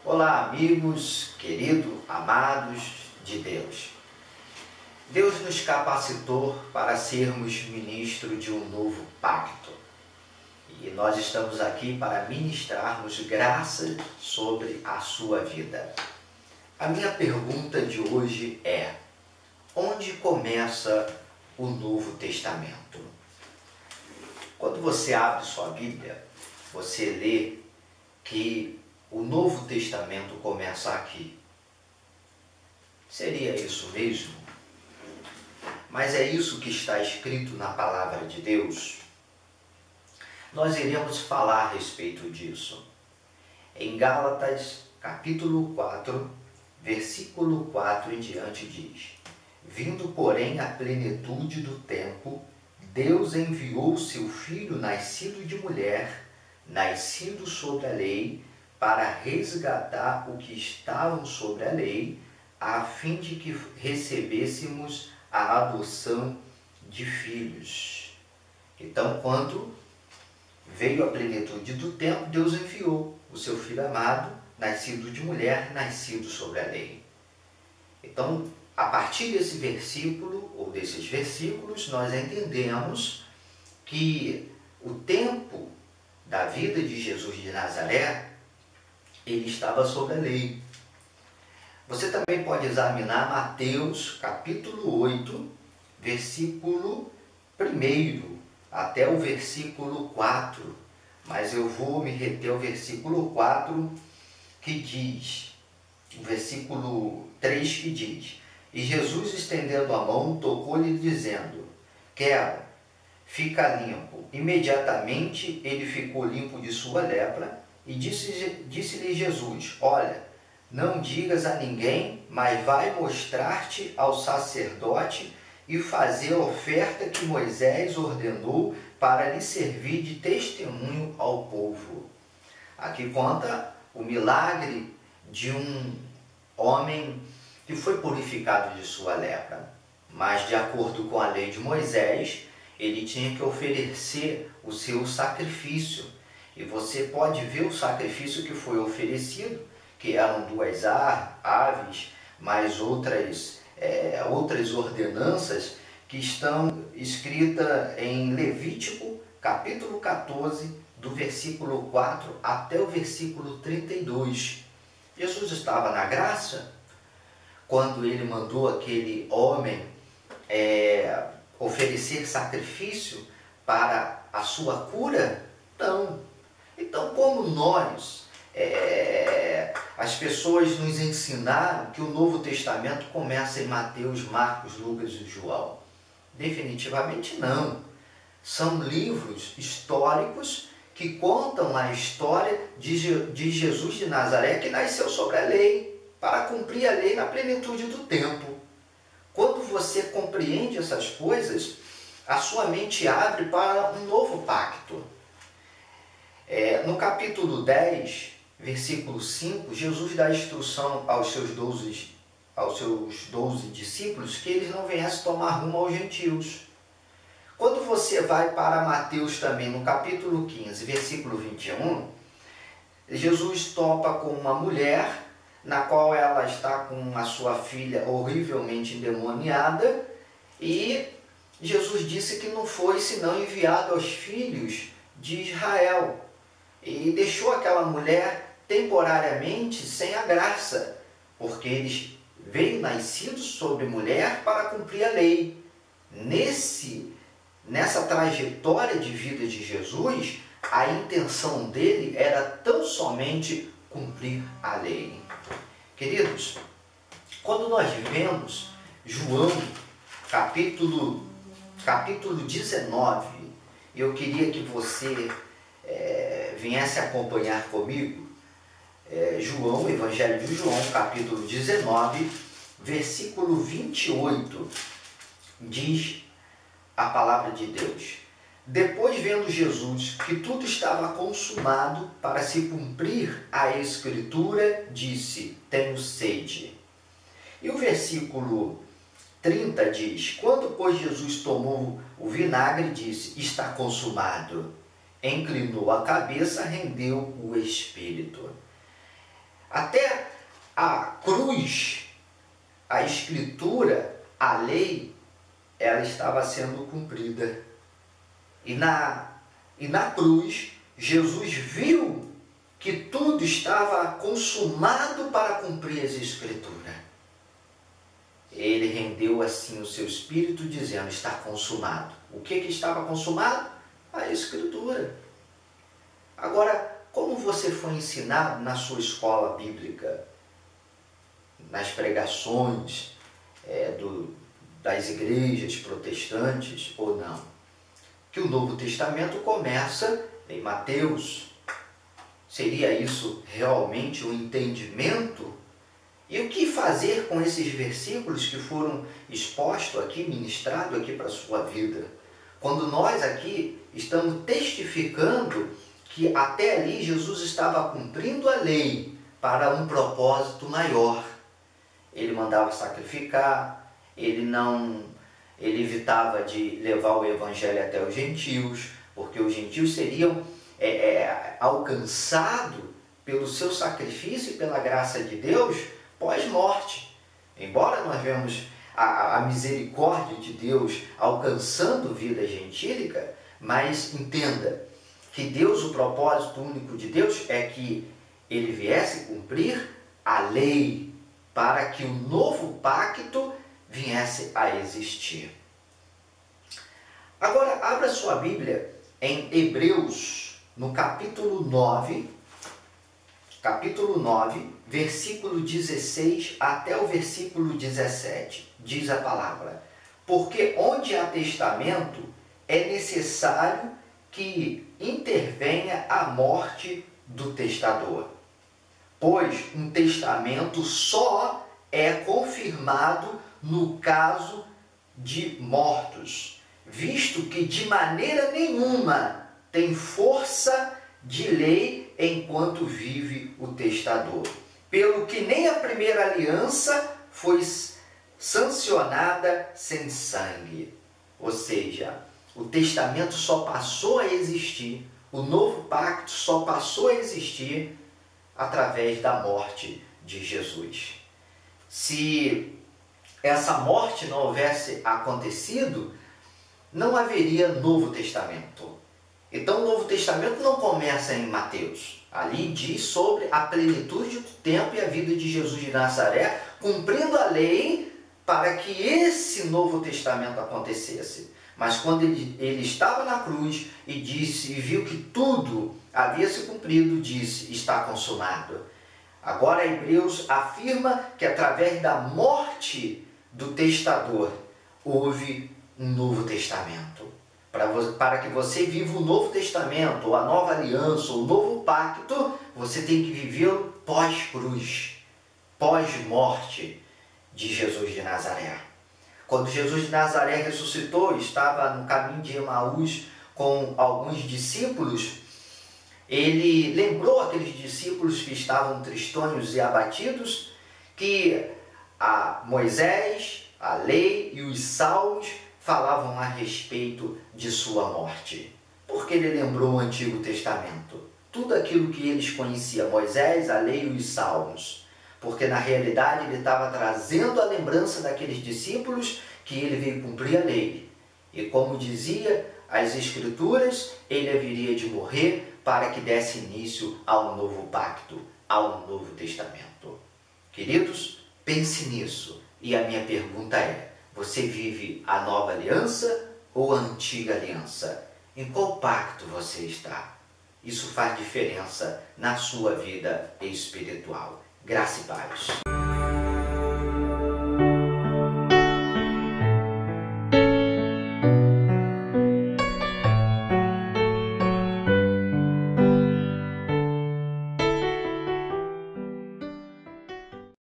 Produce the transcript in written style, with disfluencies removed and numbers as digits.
Olá, amigos, queridos, amados de Deus. Deus nos capacitou para sermos ministros de um novo pacto. E nós estamos aqui para ministrarmos graça sobre a sua vida. A minha pergunta de hoje é: onde começa o Novo Testamento? Quando você abre sua Bíblia, você lê que o Novo Testamento começa aqui. Seria isso mesmo? Mas é isso que está escrito na Palavra de Deus? Nós iremos falar a respeito disso. Em Gálatas, capítulo 4, versículo 4 em diante diz: Vindo, porém, à plenitude do tempo, Deus enviou seu Filho, nascido de mulher, nascido sobre a lei, para resgatar o que estavam sobre a lei, a fim de que recebêssemos a adoção de filhos. Então, quando veio a plenitude do tempo, Deus enviou o seu Filho amado, nascido de mulher, nascido sobre a lei. Então, a partir desse versículo, ou desses versículos, nós entendemos que o tempo da vida de Jesus de Nazaré, ele estava sob a lei. Você também pode examinar Mateus capítulo 8, versículo 1 até o versículo 4. Mas eu vou me reter ao versículo 4, que diz, o versículo 3 que diz: E Jesus, estendendo a mão, tocou-lhe, dizendo: Quero, fica limpo. Imediatamente ele ficou limpo de sua lepra, e disse-lhe Jesus: Olha, não digas a ninguém, mas vai mostrar-te ao sacerdote e fazer a oferta que Moisés ordenou para lhe servir de testemunho ao povo. Aqui conta o milagre de um homem que foi purificado de sua lepra, mas de acordo com a lei de Moisés, ele tinha que oferecer o seu sacrifício. E você pode ver o sacrifício que foi oferecido, que eram 2 aves, mais outras ordenanças que estão escritas em Levítico, capítulo 14, do versículo 4 até o versículo 32. Jesus estava na graça quando ele mandou aquele homem oferecer sacrifício para a sua cura? Não. Então, como as pessoas nos ensinaram que o Novo Testamento começa em Mateus, Marcos, Lucas e João? Definitivamente não. São livros históricos que contam a história de Jesus de Nazaré, que nasceu sobre a lei, para cumprir a lei na plenitude do tempo. Quando você compreende essas coisas, a sua mente abre para um novo pacto. No capítulo 10, versículo 5, Jesus dá instrução aos seus 12 discípulos que eles não viessem tomar rumo aos gentios. Quando você vai para Mateus também, no capítulo 15, versículo 21, Jesus topa com uma mulher, na qual ela está com a sua filha horrivelmente endemoniada, e Jesus disse que não foi senão enviado aos filhos de Israel, e deixou aquela mulher temporariamente sem a graça, porque eles veio nascidos sobre mulher para cumprir a lei. Nessa trajetória de vida de Jesus, a intenção dele era tão somente cumprir a lei. Queridos, quando nós vemos João capítulo 19, eu queria que você viesse acompanhar comigo. João, Evangelho de João, capítulo 19, versículo 28, diz a palavra de Deus: Depois, vendo Jesus que tudo estava consumado para se cumprir a Escritura, disse: Tenho sede. E o versículo 30 diz: Quando, pois, Jesus tomou o vinagre, disse: Está consumado. Inclinou a cabeça, rendeu o espírito. Até a cruz, a Escritura, a lei, ela estava sendo cumprida. E na cruz, Jesus viu que tudo estava consumado para cumprir as Escrituras. Ele rendeu assim o seu espírito, dizendo: está consumado. O que estava consumado? A Escritura. Agora, como você foi ensinado na sua escola bíblica, nas pregações das igrejas protestantes ou não? Que o Novo Testamento começa em Mateus. Seria isso realmente um entendimento? E o que fazer com esses versículos que foram expostos aqui, ministrados aqui para a sua vida? Quando nós aqui estamos testificando que até ali Jesus estava cumprindo a lei para um propósito maior. Ele mandava sacrificar, ele evitava de levar o evangelho até os gentios, porque os gentios seriam alcançados pelo seu sacrifício e pela graça de Deus pós-morte. Embora nós vemos a misericórdia de Deus alcançando vida gentílica, mas entenda que Deus, o propósito único de Deus é que ele viesse cumprir a lei para que o novo pacto viesse a existir. Agora, abra sua Bíblia em Hebreus, no capítulo 9, versículo 16 até o versículo 17. Diz a palavra: porque onde há testamento, é necessário que intervenha a morte do testador. Pois um testamento só é confirmado no caso de mortos, visto que de maneira nenhuma tem força de lei enquanto vive o testador. Pelo que nem a primeira aliança foi sancionada sem sangue. Ou seja, o testamento só passou a existir, o novo pacto só passou a existir através da morte de Jesus. Se essa morte não houvesse acontecido, não haveria Novo Testamento. Então o Novo Testamento não começa em Mateus. Ali diz sobre a plenitude do tempo e a vida de Jesus de Nazaré, cumprindo a lei para que esse Novo Testamento acontecesse. Mas quando ele estava na cruz e viu que tudo havia se cumprido, disse: está consumado. Agora Hebreus afirma que através da morte do testador houve um Novo Testamento. Para que você viva o Novo Testamento, ou a nova aliança, ou o novo pacto, você tem que vivê-lo pós-cruz, pós-morte de Jesus de Nazaré. Quando Jesus de Nazaré ressuscitou, estava no caminho de Emaús com alguns discípulos, ele lembrou aqueles discípulos que estavam tristonhos e abatidos que a Moisés, a lei e os salmos falavam a respeito de sua morte. Porque ele lembrou o Antigo Testamento, tudo aquilo que eles conheciam, Moisés, a lei e os salmos. Porque na realidade ele estava trazendo a lembrança daqueles discípulos que ele veio cumprir a lei. E como dizia as Escrituras, ele haveria de morrer para que desse início ao novo pacto, ao novo testamento. Queridos, pense nisso. E a minha pergunta é: você vive a nova aliança ou a antiga aliança? Em qual pacto você está? Isso faz diferença na sua vida espiritual. Graça e paz.